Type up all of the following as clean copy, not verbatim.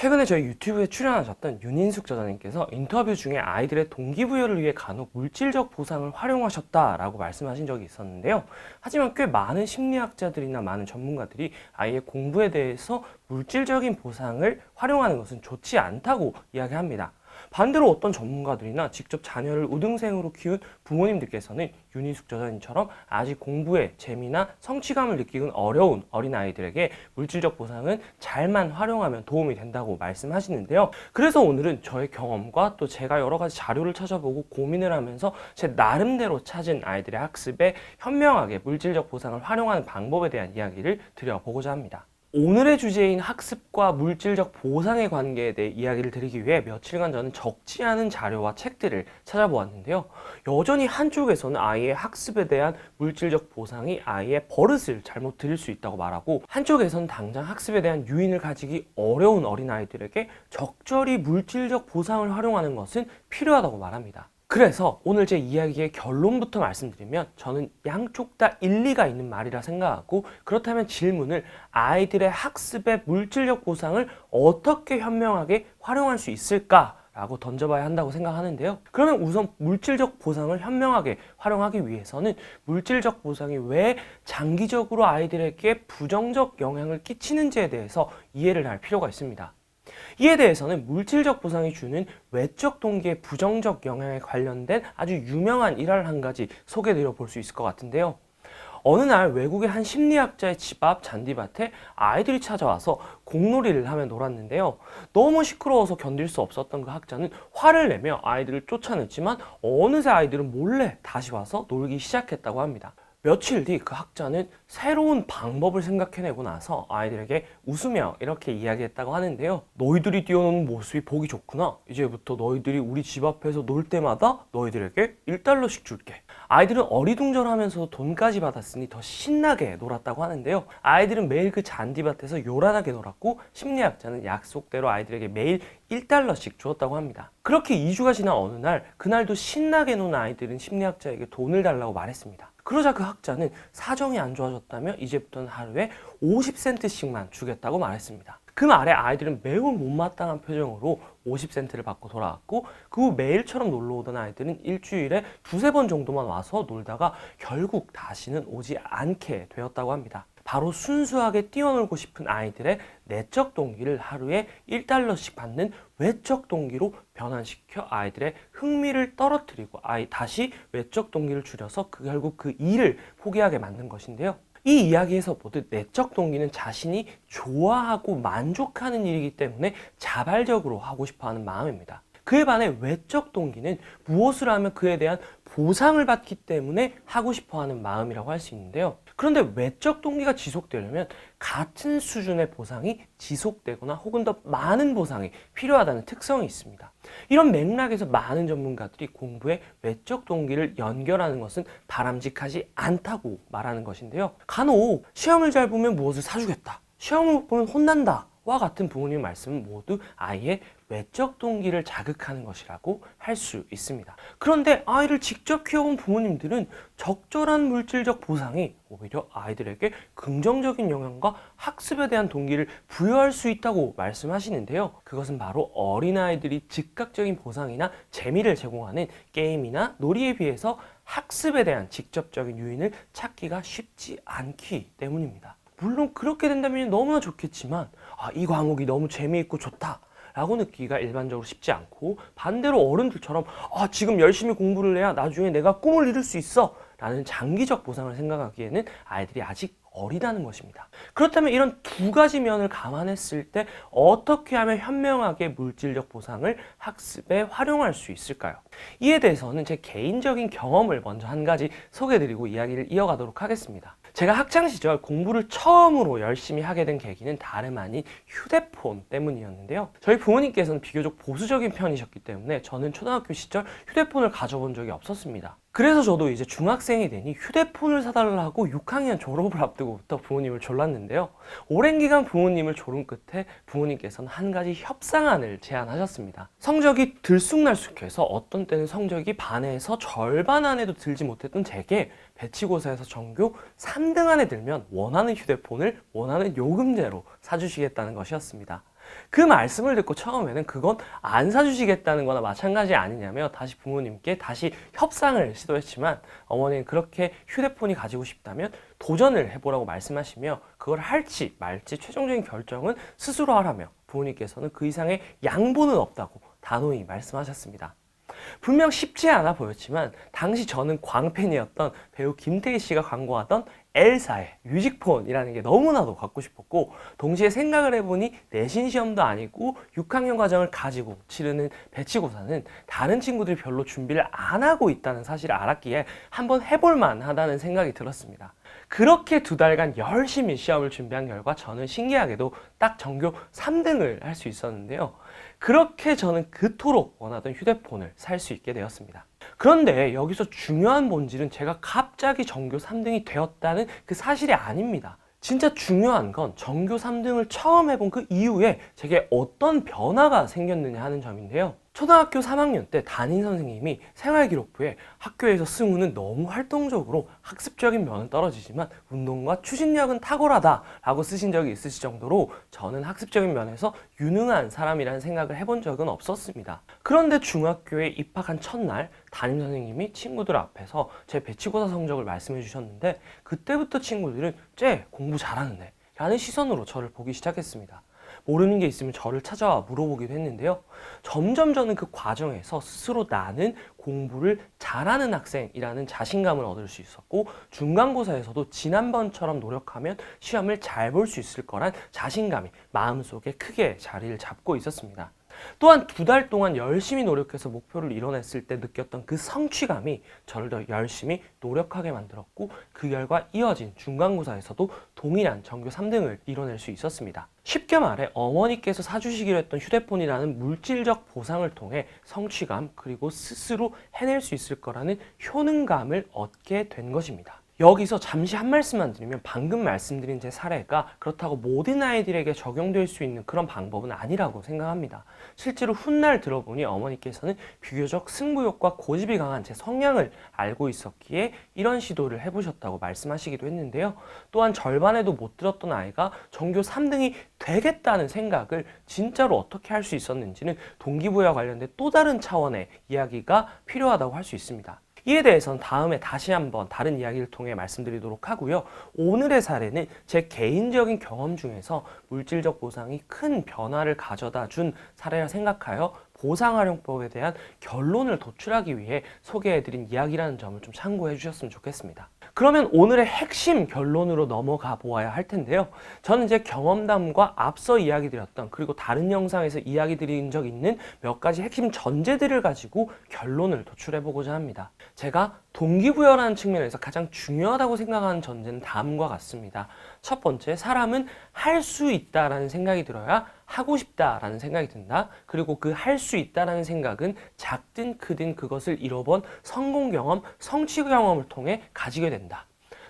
최근에 저희 유튜브에 출연하셨던 윤인숙 저자님께서 인터뷰 중에 아이들의 동기부여를 위해 간혹 물질적 보상을 활용하셨다라고 말씀하신 적이 있었는데요. 하지만 꽤 많은 심리학자들이나 많은 전문가들이 아이의 공부에 대해서 물질적인 보상을 활용하는 것은 좋지 않다고 이야기합니다. 반대로 어떤 전문가들이나 직접 자녀를 우등생으로 키운 부모님들께서는 윤희숙 저자님처럼 아직 공부에 재미나 성취감을 느끼긴 어려운 어린아이들에게 물질적 보상은 잘만 활용하면 도움이 된다고 말씀하시는데요. 그래서 오늘은 저의 경험과 또 제가 여러 가지 자료를 찾아보고 고민을 하면서 제 나름대로 찾은 아이들의 학습에 현명하게 물질적 보상을 활용하는 방법에 대한 이야기를 드려보고자 합니다. 오늘의 주제인 학습과 물질적 보상의 관계에 대해 이야기를 드리기 위해 며칠간 저는 적지 않은 자료와 책들을 찾아보았는데요. 여전히 한쪽에서는 아이의 학습에 대한 물질적 보상이 아이의 버릇을 잘못 들일 수 있다고 말하고, 한쪽에서는 당장 학습에 대한 유인을 가지기 어려운 어린아이들에게 적절히 물질적 보상을 활용하는 것은 필요하다고 말합니다. 그래서 오늘 제 이야기의 결론부터 말씀드리면, 저는 양쪽 다 일리가 있는 말이라 생각하고, 그렇다면 질문을 아이들의 학습의 물질적 보상을 어떻게 현명하게 활용할 수 있을까? 라고 던져봐야 한다고 생각하는데요. 그러면 우선 물질적 보상을 현명하게 활용하기 위해서는 물질적 보상이 왜 장기적으로 아이들에게 부정적 영향을 끼치는지에 대해서 이해를 할 필요가 있습니다. 이에 대해서는 물질적 보상이 주는 외적 동기의 부정적 영향에 관련된 아주 유명한 일화를 한 가지 소개드려 볼 수 있을 것 같은데요. 어느 날 외국의 한 심리학자의 집 앞 잔디밭에 아이들이 찾아와서 공놀이를 하며 놀았는데요. 너무 시끄러워서 견딜 수 없었던 그 학자는 화를 내며 아이들을 쫓아냈지만 어느새 아이들은 몰래 다시 와서 놀기 시작했다고 합니다. 며칠 뒤 그 학자는 새로운 방법을 생각해내고 나서 아이들에게 웃으며 이렇게 이야기했다고 하는데요. 너희들이 뛰어노는 모습이 보기 좋구나. 이제부터 너희들이 우리 집 앞에서 놀 때마다 너희들에게 1달러씩 줄게. 아이들은 어리둥절하면서도 돈까지 받았으니 더 신나게 놀았다고 하는데요. 아이들은 매일 그 잔디밭에서 요란하게 놀았고, 심리학자는 약속대로 아이들에게 매일 1달러씩 주었다고 합니다. 그렇게 2주가 지난 어느 날, 그날도 신나게 논 아이들은 심리학자에게 돈을 달라고 말했습니다. 그러자 그 학자는 사정이 안 좋아졌다며 이제부터는 하루에 50센트씩만 주겠다고 말했습니다. 그 말에 아이들은 매우 못마땅한 표정으로 50센트를 받고 돌아왔고, 그 후 매일처럼 놀러 오던 아이들은 일주일에 두세 번 정도만 와서 놀다가 결국 다시는 오지 않게 되었다고 합니다. 바로 순수하게 뛰어놀고 싶은 아이들의 내적 동기를 하루에 1달러씩 받는 외적 동기로 변환시켜 아이들의 흥미를 떨어뜨리고 다시 외적 동기를 줄여서 결국 그 일을 포기하게 만든 것인데요. 이 이야기에서 보듯 내적 동기는 자신이 좋아하고 만족하는 일이기 때문에 자발적으로 하고 싶어하는 마음입니다. 그에 반해 외적 동기는 무엇을 하면 그에 대한 보상을 받기 때문에 하고 싶어하는 마음이라고 할 수 있는데요. 그런데 외적 동기가 지속되려면 같은 수준의 보상이 지속되거나 혹은 더 많은 보상이 필요하다는 특성이 있습니다. 이런 맥락에서 많은 전문가들이 공부에 외적 동기를 연결하는 것은 바람직하지 않다고 말하는 것인데요. 간혹 시험을 잘 보면 무엇을 사주겠다, 시험을 못 보면 혼난다 와 같은 부모님의 말씀은 모두 아이의 외적 동기를 자극하는 것이라고 할 수 있습니다. 그런데 아이를 직접 키워본 부모님들은 적절한 물질적 보상이 오히려 아이들에게 긍정적인 영향과 학습에 대한 동기를 부여할 수 있다고 말씀하시는데요. 그것은 바로 어린아이들이 즉각적인 보상이나 재미를 제공하는 게임이나 놀이에 비해서 학습에 대한 직접적인 요인을 찾기가 쉽지 않기 때문입니다. 물론 그렇게 된다면 너무나 좋겠지만, 이 과목이 너무 재미있고 좋다 라고 느끼기가 일반적으로 쉽지 않고, 반대로 어른들처럼 지금 열심히 공부를 해야 나중에 내가 꿈을 이룰 수 있어 라는 장기적 보상을 생각하기에는 아이들이 아직 어리다는 것입니다. 그렇다면 이런 두 가지 면을 감안했을 때 어떻게 하면 현명하게 물질적 보상을 학습에 활용할 수 있을까요? 이에 대해서는 제 개인적인 경험을 먼저 한 가지 소개해드리고 이야기를 이어가도록 하겠습니다. 제가 학창시절 공부를 처음으로 열심히 하게 된 계기는 다름 아닌 휴대폰 때문이었는데요. 저희 부모님께서는 비교적 보수적인 편이셨기 때문에 저는 초등학교 시절 휴대폰을 가져본 적이 없었습니다. 그래서 저도 이제 중학생이 되니 휴대폰을 사달라고 6학년 졸업을 앞두고부터 부모님을 졸랐는데요. 오랜 기간 부모님을 졸은 끝에 부모님께서는 한 가지 협상안을 제안하셨습니다. 성적이 들쑥날쑥해서 어떤 때는 성적이 반에서 절반 안에도 들지 못했던 제게 배치고사에서 전교 3등 안에 들면 원하는 휴대폰을 원하는 요금제로 사주시겠다는 것이었습니다. 그 말씀을 듣고 처음에는 그건 안 사주시겠다는 거나 마찬가지 아니냐며 다시 부모님께 다시 협상을 시도했지만 어머니는 그렇게 휴대폰이 가지고 싶다면 도전을 해보라고 말씀하시며 그걸 할지 말지 최종적인 결정은 스스로 하라며 부모님께서는 그 이상의 양보는 없다고 단호히 말씀하셨습니다. 분명 쉽지 않아 보였지만 당시 저는 광팬이었던 배우 김태희 씨가 광고하던 엘사의 뮤직폰이라는 게 너무나도 갖고 싶었고 동시에 생각을 해보니 내신 시험도 아니고 6학년 과정을 가지고 치르는 배치고사는 다른 친구들이 별로 준비를 안 하고 있다는 사실을 알았기에 한번 해볼 만하다는 생각이 들었습니다. 그렇게 2달간 열심히 시험을 준비한 결과 저는 신기하게도 딱 전교 3등을 할 수 있었는데요. 그렇게 저는 그토록 원하던 휴대폰을 살 수 있게 되었습니다. 그런데 여기서 중요한 본질은 제가 갑자기 전교 3등이 되었다는 그 사실이 아닙니다. 진짜 중요한 건 전교 3등을 처음 해본 그 이후에 제게 어떤 변화가 생겼느냐 하는 점인데요. 초등학교 3학년 때 담임 선생님이 생활기록부에 학교에서 승우는 너무 활동적으로 학습적인 면은 떨어지지만 운동과 추진력은 탁월하다 라고 쓰신 적이 있으실 정도로 저는 학습적인 면에서 유능한 사람이라는 생각을 해본 적은 없었습니다. 그런데 중학교에 입학한 첫날 담임 선생님이 친구들 앞에서 제 배치고사 성적을 말씀해 주셨는데 그때부터 친구들은 쟤 공부 잘하는데 라는 시선으로 저를 보기 시작했습니다. 모르는 게 있으면 저를 찾아와 물어보기도 했는데요. 점점 저는 그 과정에서 스스로 나는 공부를 잘하는 학생이라는 자신감을 얻을 수 있었고 중간고사에서도 지난번처럼 노력하면 시험을 잘 볼 수 있을 거란 자신감이 마음속에 크게 자리를 잡고 있었습니다. 또한 2달 동안 열심히 노력해서 목표를 이뤄냈을 때 느꼈던 그 성취감이 저를 더 열심히 노력하게 만들었고 그 결과 이어진 중간고사에서도 동일한 전교 3등을 이뤄낼 수 있었습니다. 쉽게 말해 어머니께서 사주시기로 했던 휴대폰이라는 물질적 보상을 통해 성취감 그리고 스스로 해낼 수 있을 거라는 효능감을 얻게 된 것입니다. 여기서 잠시 한 말씀만 드리면 방금 말씀드린 제 사례가 그렇다고 모든 아이들에게 적용될 수 있는 그런 방법은 아니라고 생각합니다. 실제로 훗날 들어보니 어머니께서는 비교적 승부욕과 고집이 강한 제 성향을 알고 있었기에 이런 시도를 해보셨다고 말씀하시기도 했는데요. 또한 절반에도 못 들었던 아이가 전교 3등이 되겠다는 생각을 진짜로 어떻게 할 수 있었는지는 동기부여와 관련된 또 다른 차원의 이야기가 필요하다고 할 수 있습니다. 이에 대해서는 다음에 다시 한번 다른 이야기를 통해 말씀드리도록 하고요. 오늘의 사례는 제 개인적인 경험 중에서 물질적 보상이 큰 변화를 가져다 준 사례라 생각하여 보상활용법에 대한 결론을 도출하기 위해 소개해드린 이야기라는 점을 좀 참고해 주셨으면 좋겠습니다. 그러면 오늘의 핵심 결론으로 넘어가 보아야 할 텐데요. 저는 제 경험담과 앞서 이야기 드렸던 그리고 다른 영상에서 이야기 드린 적 있는 몇 가지 핵심 전제들을 가지고 결론을 도출해 보고자 합니다. 제가 동기부여라는 측면에서 가장 중요하다고 생각하는 전제는 다음과 같습니다. 첫 번째, 사람은 할 수 있다라는 생각이 들어야 하고 싶다라는 생각이 든다. 그리고 그 할 수 있다라는 생각은 작든 크든 그것을 이뤄본 성공 경험, 성취 경험을 통해 가지게 된다.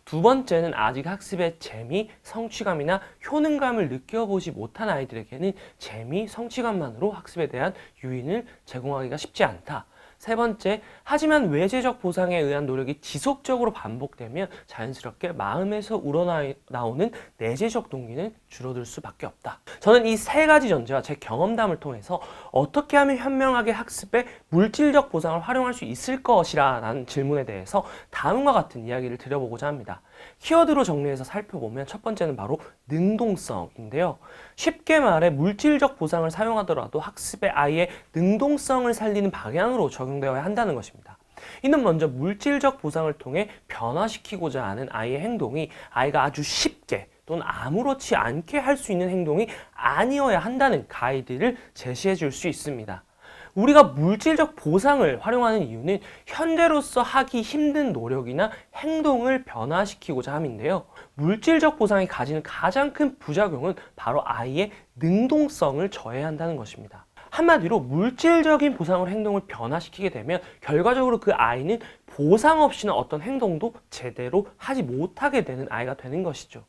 두 번째는 아직 학습의 재미, 성취감이나 효능감을 느껴보지 못한 아이들에게는 재미, 성취감만으로 학습에 대한 유인을 제공하기가 쉽지 않다. 세 번째, 하지만 외재적 보상에 의한 노력이 지속적으로 반복되면 자연스럽게 마음에서 우러나오는 내재적 동기는 줄어들 수밖에 없다. 저는 이 세 가지 전제와 제 경험담을 통해서 어떻게 하면 현명하게 학습에 물질적 보상을 활용할 수 있을 것이라는 질문에 대해서 다음과 같은 이야기를 드려보고자 합니다. 키워드로 정리해서 살펴보면 첫 번째는 바로 능동성인데요. 쉽게 말해 물질적 보상을 사용하더라도 학습의 아이의 능동성을 살리는 방향으로 적용되어야 한다는 것입니다. 이는 먼저 물질적 보상을 통해 변화시키고자 하는 아이의 행동이 아이가 아주 쉽게 또는 아무렇지 않게 할 수 있는 행동이 아니어야 한다는 가이드를 제시해 줄 수 있습니다. 우리가 물질적 보상을 활용하는 이유는 현재로서 하기 힘든 노력이나 행동을 변화시키고자 함인데요. 물질적 보상이 가지는 가장 큰 부작용은 바로 아이의 능동성을 저해한다는 것입니다. 한마디로 물질적인 보상으로 행동을 변화시키게 되면 결과적으로 그 아이는 보상 없이는 어떤 행동도 제대로 하지 못하게 되는 아이가 되는 것이죠.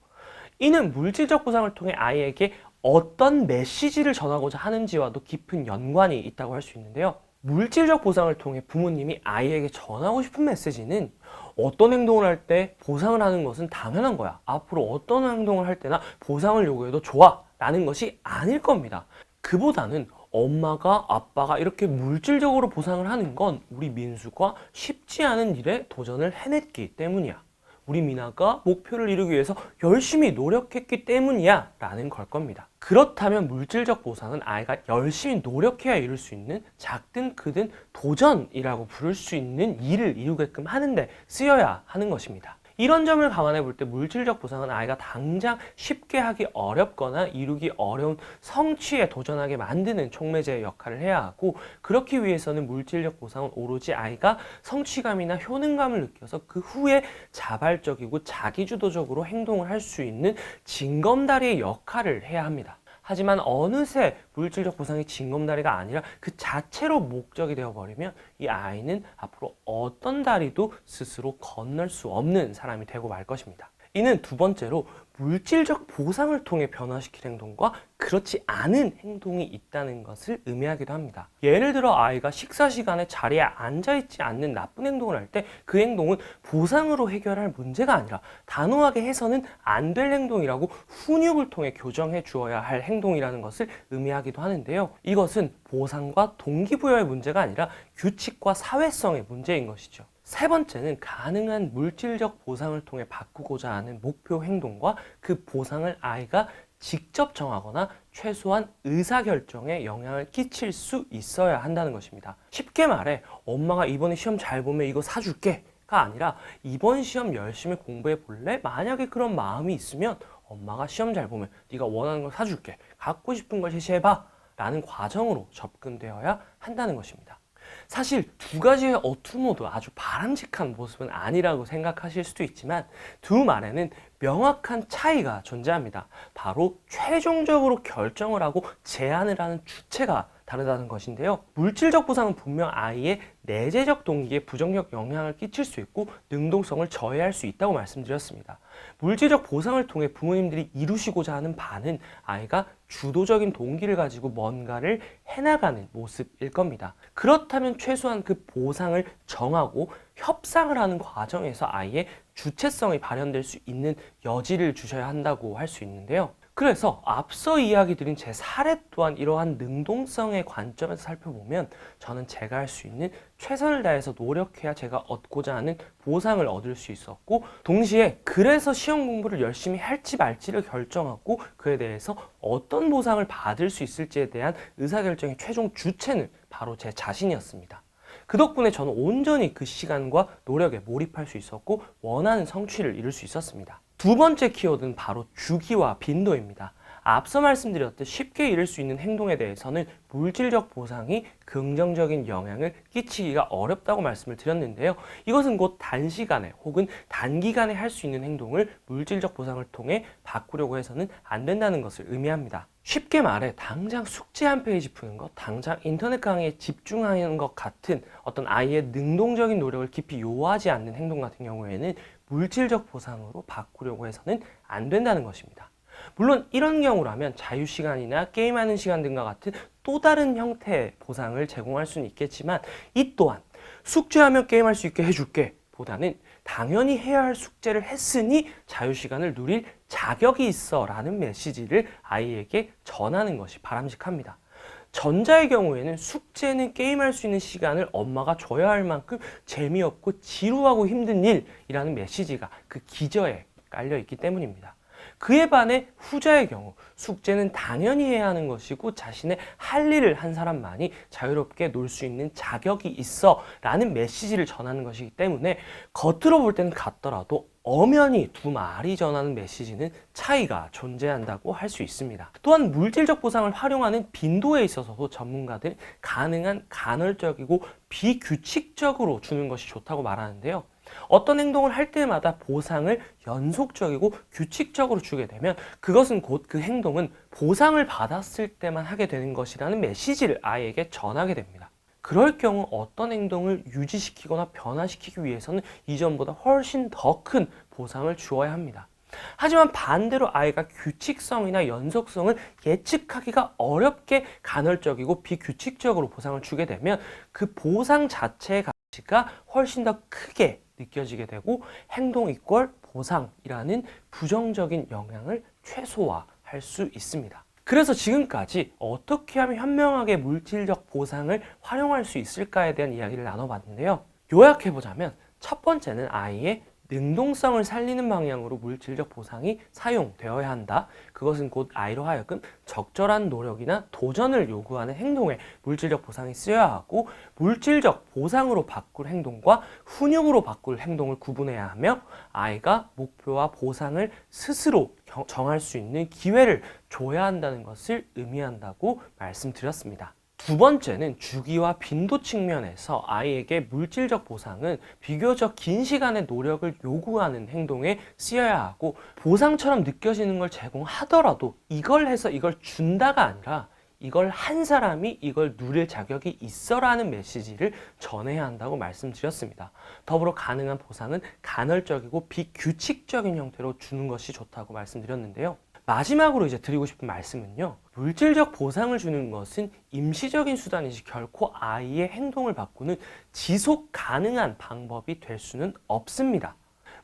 이는 물질적 보상을 통해 아이에게 어떤 메시지를 전하고자 하는지와도 깊은 연관이 있다고 할 수 있는데요. 물질적 보상을 통해 부모님이 아이에게 전하고 싶은 메시지는 어떤 행동을 할 때 보상을 하는 것은 당연한 거야. 앞으로 어떤 행동을 할 때나 보상을 요구해도 좋아. 라는 것이 아닐 겁니다. 그보다는 엄마가 아빠가 이렇게 물질적으로 보상을 하는 건 우리 민수가 쉽지 않은 일에 도전을 해냈기 때문이야. 우리 미나가 목표를 이루기 위해서 열심히 노력했기 때문이야 라는 걸 겁니다. 그렇다면 물질적 보상은 아이가 열심히 노력해야 이룰 수 있는 작든 크든 도전이라고 부를 수 있는 일을 이루게끔 하는데 쓰여야 하는 것입니다. 이런 점을 감안해 볼 때 물질적 보상은 아이가 당장 쉽게 하기 어렵거나 이루기 어려운 성취에 도전하게 만드는 촉매제의 역할을 해야 하고, 그렇기 위해서는 물질적 보상은 오로지 아이가 성취감이나 효능감을 느껴서 그 후에 자발적이고 자기주도적으로 행동을 할 수 있는 징검다리의 역할을 해야 합니다. 하지만 어느새 물질적 보상이 징검다리가 아니라 그 자체로 목적이 되어버리면 이 아이는 앞으로 어떤 다리도 스스로 건널 수 없는 사람이 되고 말 것입니다. 이는 두 번째로 물질적 보상을 통해 변화시킬 행동과 그렇지 않은 행동이 있다는 것을 의미하기도 합니다. 예를 들어 아이가 식사 시간에 자리에 앉아있지 않는 나쁜 행동을 할 때 그 행동은 보상으로 해결할 문제가 아니라 단호하게 해서는 안 될 행동이라고 훈육을 통해 교정해 주어야 할 행동이라는 것을 의미하기도 하는데요. 이것은 보상과 동기부여의 문제가 아니라 규칙과 사회성의 문제인 것이죠. 세 번째는 가능한 물질적 보상을 통해 바꾸고자 하는 목표 행동과 그 보상을 아이가 직접 정하거나 최소한 의사결정에 영향을 끼칠 수 있어야 한다는 것입니다. 쉽게 말해 엄마가 이번에 시험 잘 보면 이거 사줄게 가 아니라 이번 시험 열심히 공부해 볼래? 만약에 그런 마음이 있으면 엄마가 시험 잘 보면 네가 원하는 걸 사줄게, 갖고 싶은 걸 제시해봐 라는 과정으로 접근되어야 한다는 것입니다. 사실 두 가지의 어투 모두 아주 바람직한 모습은 아니라고 생각하실 수도 있지만 두 말에는 명확한 차이가 존재합니다. 바로 최종적으로 결정을 하고 제안을 하는 주체가 다르다는 것인데요. 물질적 보상은 분명 아이의 내재적 동기에 부정적 영향을 끼칠 수 있고 능동성을 저해할 수 있다고 말씀드렸습니다. 물질적 보상을 통해 부모님들이 이루시고자 하는 바는 아이가 주도적인 동기를 가지고 뭔가를 해나가는 모습일 겁니다. 그렇다면 최소한 그 보상을 정하고 협상을 하는 과정에서 아이의 주체성이 발현될 수 있는 여지를 주셔야 한다고 할 수 있는데요. 그래서 앞서 이야기 드린 제 사례 또한 이러한 능동성의 관점에서 살펴보면 저는 제가 할 수 있는 최선을 다해서 노력해야 제가 얻고자 하는 보상을 얻을 수 있었고, 동시에 그래서 시험 공부를 열심히 할지 말지를 결정하고 그에 대해서 어떤 보상을 받을 수 있을지에 대한 의사결정의 최종 주체는 바로 제 자신이었습니다. 그 덕분에 저는 온전히 그 시간과 노력에 몰입할 수 있었고 원하는 성취를 이룰 수 있었습니다. 두 번째 키워드는 바로 주기와 빈도입니다. 앞서 말씀드렸듯 쉽게 이룰 수 있는 행동에 대해서는 물질적 보상이 긍정적인 영향을 끼치기가 어렵다고 말씀을 드렸는데요. 이것은 곧 단시간에 혹은 단기간에 할 수 있는 행동을 물질적 보상을 통해 바꾸려고 해서는 안 된다는 것을 의미합니다. 쉽게 말해 당장 숙제 한 페이지 푸는 것, 당장 인터넷 강의에 집중하는 것 같은 어떤 아이의 능동적인 노력을 깊이 요하지 않는 행동 같은 경우에는 물질적 보상으로 바꾸려고 해서는 안 된다는 것입니다. 물론 이런 경우라면 자유시간이나 게임하는 시간 등과 같은 또 다른 형태의 보상을 제공할 수는 있겠지만, 이 또한 숙제하면 게임할 수 있게 해줄게 보다는 당연히 해야 할 숙제를 했으니 자유시간을 누릴 자격이 있어 라는 메시지를 아이에게 전하는 것이 바람직합니다. 전자의 경우에는 숙제는 게임할 수 있는 시간을 엄마가 줘야 할 만큼 재미없고 지루하고 힘든 일이라는 메시지가 그 기저에 깔려 있기 때문입니다. 그에 반해 후자의 경우 숙제는 당연히 해야 하는 것이고 자신의 할 일을 한 사람만이 자유롭게 놀 수 있는 자격이 있어 라는 메시지를 전하는 것이기 때문에 겉으로 볼 때는 같더라도 엄연히 두 말이 전하는 메시지는 차이가 존재한다고 할 수 있습니다. 또한 물질적 보상을 활용하는 빈도에 있어서도 전문가들은 가능한 간헐적이고 비규칙적으로 주는 것이 좋다고 말하는데요. 어떤 행동을 할 때마다 보상을 연속적이고 규칙적으로 주게 되면 그것은 곧 그 행동은 보상을 받았을 때만 하게 되는 것이라는 메시지를 아이에게 전하게 됩니다. 그럴 경우 어떤 행동을 유지시키거나 변화시키기 위해서는 이전보다 훨씬 더 큰 보상을 주어야 합니다. 하지만 반대로 아이가 규칙성이나 연속성을 예측하기가 어렵게 간헐적이고 비규칙적으로 보상을 주게 되면 그 보상 자체의 가치가 훨씬 더 크게 느껴지게 되고 행동 이퀄 보상이라는 부정적인 영향을 최소화할 수 있습니다. 그래서 지금까지 어떻게 하면 현명하게 물질적 보상을 활용할 수 있을까에 대한 이야기를 나눠봤는데요. 요약해보자면 첫 번째는 아이의 능동성을 살리는 방향으로 물질적 보상이 사용되어야 한다. 그것은 곧 아이로 하여금 적절한 노력이나 도전을 요구하는 행동에 물질적 보상이 쓰여야 하고, 물질적 보상으로 바꿀 행동과 훈육으로 바꿀 행동을 구분해야 하며, 아이가 목표와 보상을 스스로 정할 수 있는 기회를 줘야 한다는 것을 의미한다고 말씀드렸습니다. 두 번째는 주기와 빈도 측면에서 아이에게 물질적 보상은 비교적 긴 시간의 노력을 요구하는 행동에 쓰여야 하고, 보상처럼 느껴지는 걸 제공하더라도 이걸 해서 이걸 준다가 아니라 이걸 한 사람이 이걸 누릴 자격이 있어라는 메시지를 전해야 한다고 말씀드렸습니다. 더불어 가능한 보상은 간헐적이고 비규칙적인 형태로 주는 것이 좋다고 말씀드렸는데요. 마지막으로 이제 드리고 싶은 말씀은요. 물질적 보상을 주는 것은 임시적인 수단이지 결코 아이의 행동을 바꾸는 지속 가능한 방법이 될 수는 없습니다.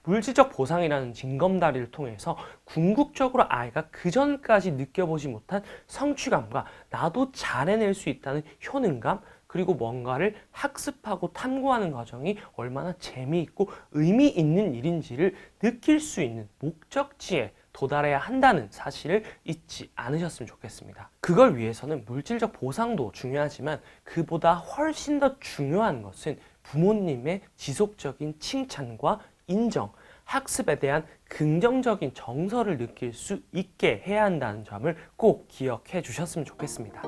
물질적 보상이라는 징검다리를 통해서 궁극적으로 아이가 그전까지 느껴보지 못한 성취감과 나도 잘 해낼 수 있다는 효능감, 그리고 뭔가를 학습하고 탐구하는 과정이 얼마나 재미있고 의미 있는 일인지를 느낄 수 있는 목적지에 도달해야 한다는 사실을 잊지 않으셨으면 좋겠습니다. 그걸 위해서는 물질적 보상도 중요하지만 그보다 훨씬 더 중요한 것은 부모님의 지속적인 칭찬과 인정, 학습에 대한 긍정적인 정서를 느낄 수 있게 해야 한다는 점을 꼭 기억해 주셨으면 좋겠습니다.